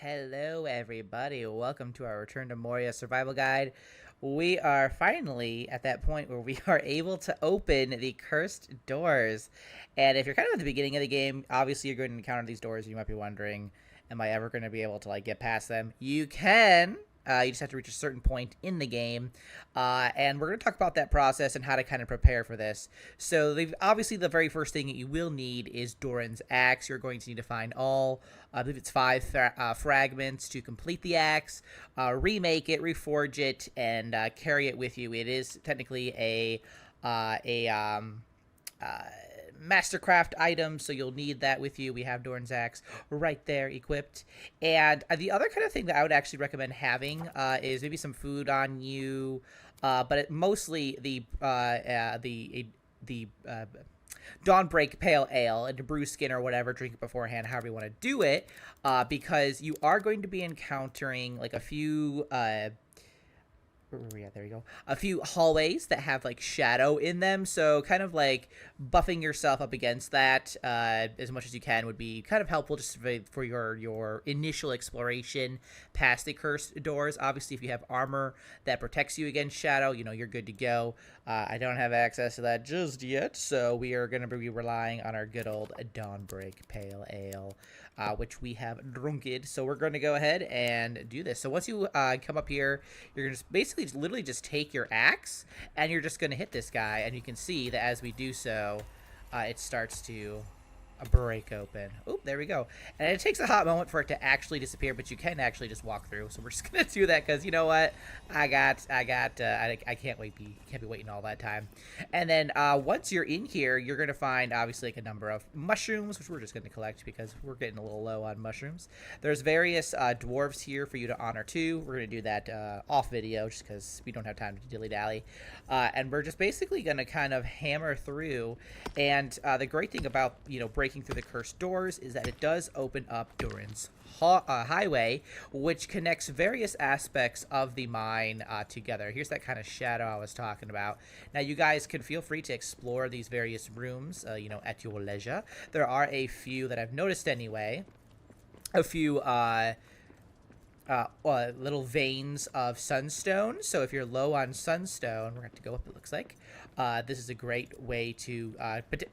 Hello, everybody. Welcome to our Return to Moria Survival Guide. We are finally at that point where we are able to open the cursed doors. And if you're kind of at the beginning of the game, obviously you're going to encounter these doors. You might be wondering, am I ever going to be able to get past them? You can. You just have to reach a certain point in the game, and we're going to talk about that process and how to kind of prepare for this. So, obviously, the very first thing that you will need is Durin's axe. You're going to need to find all, I believe it's five fragments to complete the axe, remake it, reforge it, and carry it with you. It is technically a mastercraft item, so you'll need that with you. We have Doran's axe right there equipped. And the other kind of thing that I would actually recommend having is maybe some food on you, but mostly the Dawnbreak Pale Ale and brew skin or whatever, drink it beforehand, however you want to do it, because you are going to be encountering a few yeah, there you go. A few hallways that have shadow in them, so kind of buffing yourself up against that as much as you can would be kind of helpful just for your initial exploration past the cursed doors. Obviously, if you have armor that protects you against shadow, you're good to go. I don't have access to that just yet, so we are going to be relying on our good old Dawnbreak Pale Ale, which we have drunked. So we're going to go ahead and do this. So once you come up here, you're going to basically literally just take your axe and you're just going to hit this guy, and you can see that as we do so, it starts to break open. Oh, there we go. And it takes a hot moment for it to actually disappear, but you can actually just walk through. So we're just gonna do that because you know what? I can't be waiting all that time. And then once you're in here, you're gonna find obviously a number of mushrooms, which we're just gonna collect because we're getting a little low on mushrooms. There's various dwarves here for you to honor too. We're gonna do that off video just because we don't have time to dilly dally. And we're just basically gonna kind of hammer through. And the great thing about breaking through the cursed doors is that it does open up Durin's highway, which connects various aspects of the mine together. Here's that kind of shadow I was talking about. Now you guys can feel free to explore these various rooms at your leisure. There are a few that I've noticed anyway, a few little veins of sunstone. So if you're low on sunstone, we're going to have to go up, it looks like. This is a great way to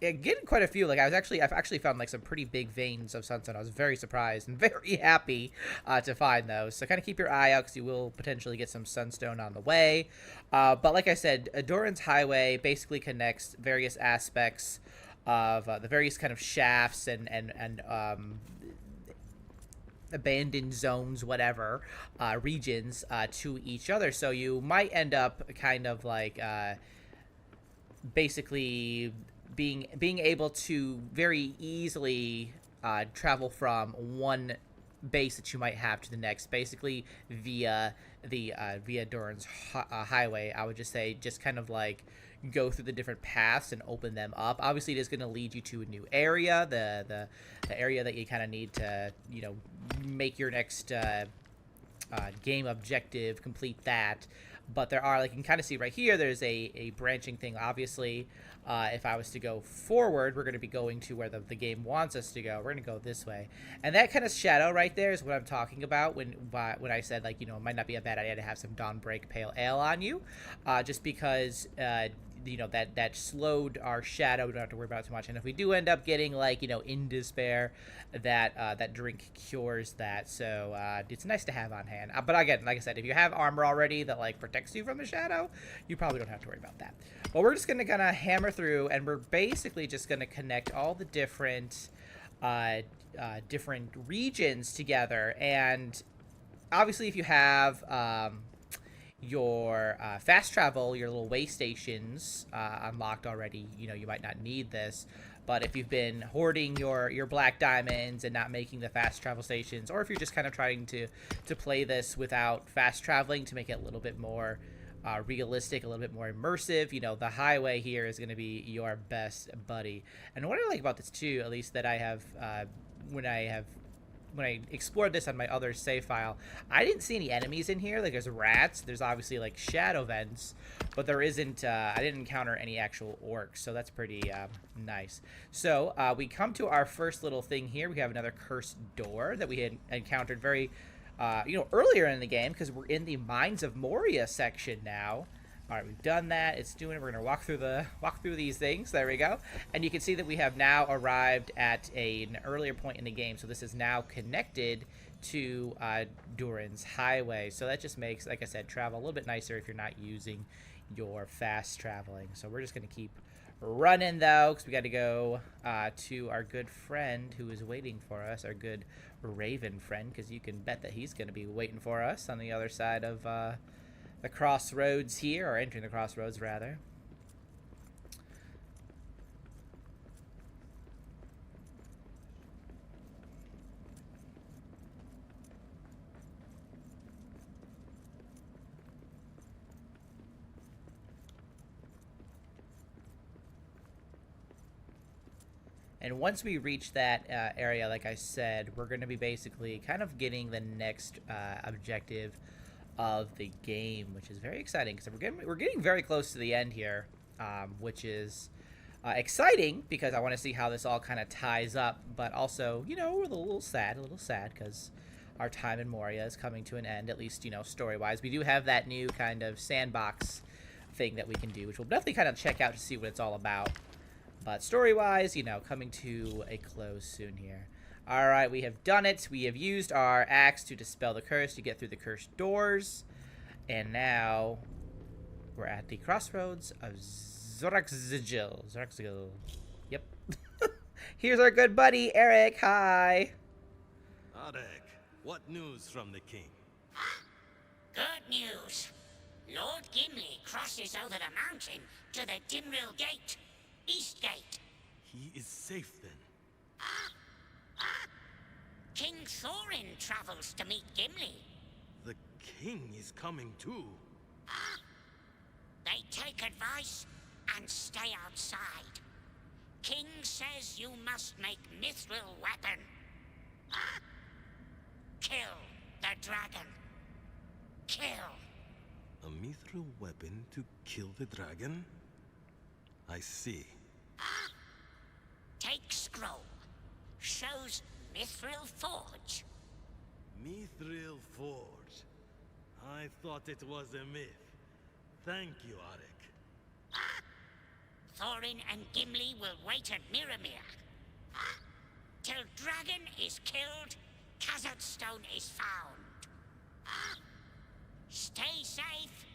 get quite a few. I've actually found some pretty big veins of sunstone. I was very surprised and very happy to find those. So kind of keep your eye out because you will potentially get some sunstone on the way. But like I said, Doran's highway basically connects various aspects of the various kind of shafts and abandoned zones, whatever, regions to each other. So you might end up kind of basically being able to very easily travel from one base that you might have to the next, basically via Durin's highway. I would just say just kind of go through the different paths and open them up. Obviously, it is going to lead you to a new area, the area that you kind of need to make your next game objective, complete that. But there are, you can kind of see right here, there's a branching thing. Obviously, if I was to go forward, we're going to be going to where the game wants us to go. We're going to go this way. And that kind of shadow right there is what I'm talking about when I said, it might not be a bad idea to have some Dawnbreak Pale Ale on you. Just because, that slowed our shadow. We don't have to worry about it too much. And if we do end up getting, in despair, that drink cures that. So it's nice to have on hand. But again, like I said, if you have armor already that protects you from the shadow, you probably don't have to worry about that. But we're just gonna kind of hammer through, and we're basically just gonna connect all the different regions together. And obviously, if you have your fast travel, your little way stations unlocked already, you might not need this. But if you've been hoarding your black diamonds and not making the fast travel stations, or if you're just kind of trying to play this without fast traveling to make it a little bit more realistic, a little bit more immersive, the highway here is going to be your best buddy. And what I like about this too, at least that I have when I have when I explored this on my other save file, I didn't see any enemies in here. Like, there's rats, there's obviously like shadow vents, but there isn't. I didn't encounter any actual orcs, so that's pretty nice. So we come to our first little thing here. We have another cursed door that we had encountered very, earlier in the game, because we're in the Mines of Moria section now. All right, we've done that. It's doing it. We're gonna walk through these things. There we go. And you can see that we have now arrived at an earlier point in the game. So this is now connected to Durin's highway. So that just makes, like I said, travel a little bit nicer if you're not using your fast traveling. So we're just gonna keep running though, because we got to go to our good friend who is waiting for us. Our good Raven friend, because you can bet that he's gonna be waiting for us on the other side of. The crossroads here, or entering the crossroads rather. And once we reach that area, like I said, we're going to be basically kind of getting the next objective of the game, which is very exciting because we're getting very close to the end here, which is exciting because I want to see how this all kind of ties up, but also, we're a little sad because our time in Moria is coming to an end, at least, story-wise. We do have that new kind of sandbox thing that we can do, which we'll definitely kind of check out to see what it's all about. But story-wise, coming to a close soon here. All right, we have done it. We have used our axe to dispel the curse to get through the cursed doors. And now we're at the crossroads of Zoraxzigil. Yep. Here's our good buddy, Aric. Hi. Aric, what news from the king? Good news. Lord Gimli crosses over the mountain to the Dimril Gate. East Gate. He is safe then. King Thorin travels to meet Gimli. The king is coming too. They take advice and stay outside. King says you must make mithril weapon. Kill the dragon. Kill. A mithril weapon to kill the dragon? I see. Take scroll. Shows mithril forge. Mithril forge. I thought it was a myth. Thank you, Aric. Thorin and Gimli will wait at Miramir. Till dragon is killed, Khazad Stone is found. Stay safe.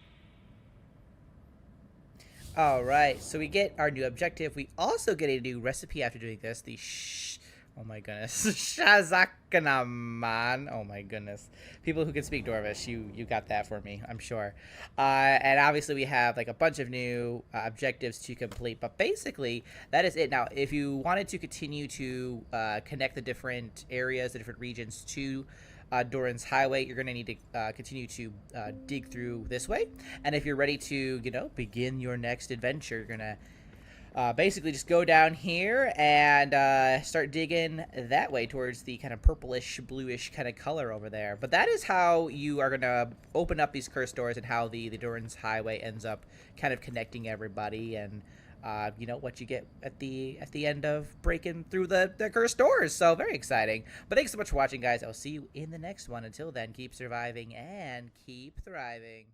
All right, so we get our new objective. We also get a new recipe after doing this. Oh my goodness, Shazakanaman. Oh my goodness, people who can speak Dwarvish, you got that for me, I'm sure. And obviously we have like a bunch of new objectives to complete, but basically that is it. Now, if you wanted to continue to connect the different areas, the different regions to Durin's highway, you're going to need to continue to dig through this way. And if you're ready to, begin your next adventure, you're going to basically just go down here and start digging that way towards the kind of purplish, bluish kind of color over there. But that is how you are going to open up these cursed doors and how the Durin's highway ends up kind of connecting everybody and what you get at the end of breaking through the cursed doors. So very exciting. But thanks so much for watching, guys. I'll see you in the next one. Until then, keep surviving and keep thriving.